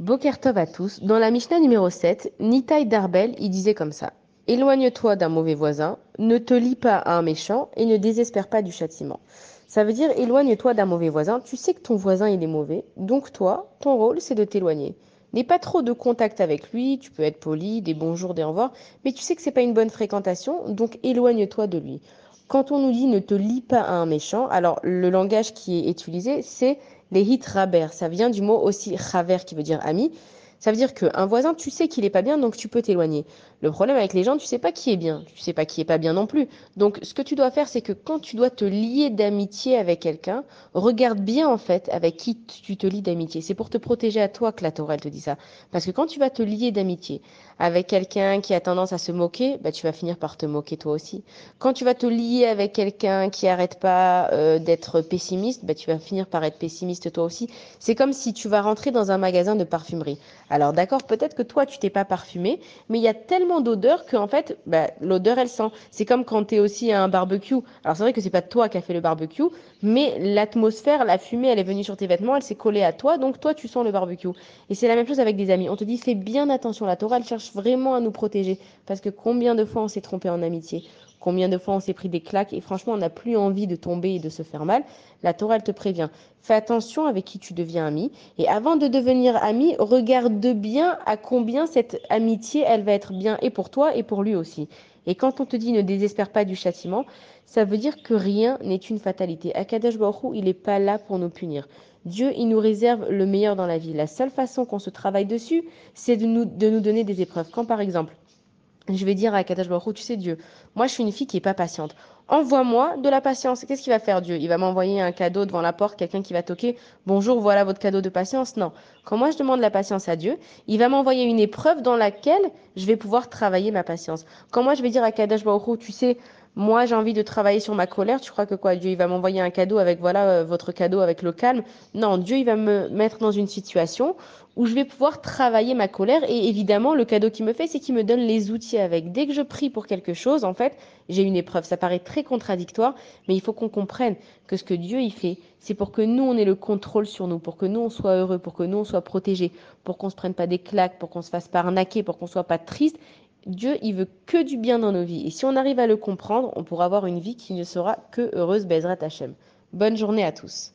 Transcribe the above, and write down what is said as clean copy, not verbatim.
Boker Tov à tous. Dans la Mishnah numéro 7, Nitaï Darbel, il disait comme ça. Éloigne-toi d'un mauvais voisin, ne te lie pas à un méchant et ne désespère pas du châtiment. Ça veut dire éloigne-toi d'un mauvais voisin. Tu sais que ton voisin il est mauvais, donc toi, ton rôle c'est de t'éloigner. N'aie pas trop de contact avec lui, tu peux être poli, des bonjours, des au revoir, mais tu sais que c'est pas une bonne fréquentation, donc éloigne-toi de lui. Quand on nous dit ne te lie pas à un méchant, alors le langage qui est utilisé c'est les hit raber, ça vient du mot aussi raver qui veut dire ami. Ça veut dire qu'un voisin, tu sais qu'il est pas bien, donc tu peux t'éloigner. Le problème avec les gens, tu sais pas qui est bien, tu sais pas qui est pas bien non plus. Donc ce que tu dois faire, c'est que quand tu dois te lier d'amitié avec quelqu'un, regarde bien en fait avec qui tu te lies d'amitié. C'est pour te protéger à toi que la Torah elle te dit ça. Parce que quand tu vas te lier d'amitié avec quelqu'un qui a tendance à se moquer, bah, tu vas finir par te moquer toi aussi. Quand tu vas te lier avec quelqu'un qui arrête pas d'être pessimiste, bah, tu vas finir par être pessimiste toi aussi. C'est comme si tu vas rentrer dans un magasin de parfumerie. Alors d'accord, peut-être que toi tu t'es pas parfumé, mais il y a tellement d'odeurs que en fait, bah, l'odeur elle sent. C'est comme quand tu es aussi à un barbecue. Alors c'est vrai que c'est pas toi qui as fait le barbecue, mais l'atmosphère, la fumée, elle est venue sur tes vêtements, elle s'est collée à toi, donc toi tu sens le barbecue. Et c'est la même chose avec des amis. On te dit fais bien attention, la Torah elle cherche vraiment à nous protéger parce que combien de fois on s'est trompé en amitié? Combien de fois on s'est pris des claques et franchement on n'a plus envie de tomber et de se faire mal. La Torah elle te prévient. Fais attention avec qui tu deviens ami et avant de devenir ami, regarde bien à combien cette amitié elle va être bien et pour toi et pour lui aussi. Et quand on te dit ne désespère pas du châtiment, ça veut dire que rien n'est une fatalité. Akadosh Baruch Hu, il n'est pas là pour nous punir. Dieu, il nous réserve le meilleur dans la vie. La seule façon qu'on se travaille dessus, c'est de nous donner des épreuves. Quand par exemple, je vais dire à Katash Baruch tu sais Dieu, moi je suis une fille qui est pas patiente. Envoie-moi de la patience. Qu'est-ce qu'il va faire Dieu? Il va m'envoyer un cadeau devant la porte, quelqu'un qui va toquer. Bonjour, voilà votre cadeau de patience. Non. Quand moi je demande la patience à Dieu, il va m'envoyer une épreuve dans laquelle je vais pouvoir travailler ma patience. Quand moi je vais dire à Kadash Baruch tu sais, moi j'ai envie de travailler sur ma colère, tu crois que quoi? Dieu il va m'envoyer un cadeau avec voilà votre cadeau avec le calme? Non, Dieu il va me mettre dans une situation où je vais pouvoir travailler ma colère. Et évidemment, le cadeau qu'il me fait, c'est qu'il me donne les outils avec. Dès que je prie pour quelque chose, en fait, j'ai une épreuve. Ça paraît très contradictoire, mais il faut qu'on comprenne que ce que Dieu il fait, c'est pour que nous, on ait le contrôle sur nous, pour que nous, on soit heureux, pour que nous, on soit protégés, pour qu'on se prenne pas des claques, pour qu'on se fasse pas arnaquer, pour qu'on soit pas triste. Dieu, il veut que du bien dans nos vies. Et si on arrive à le comprendre, on pourra avoir une vie qui ne sera que heureuse, Bezrat Hachem. Bonne journée à tous.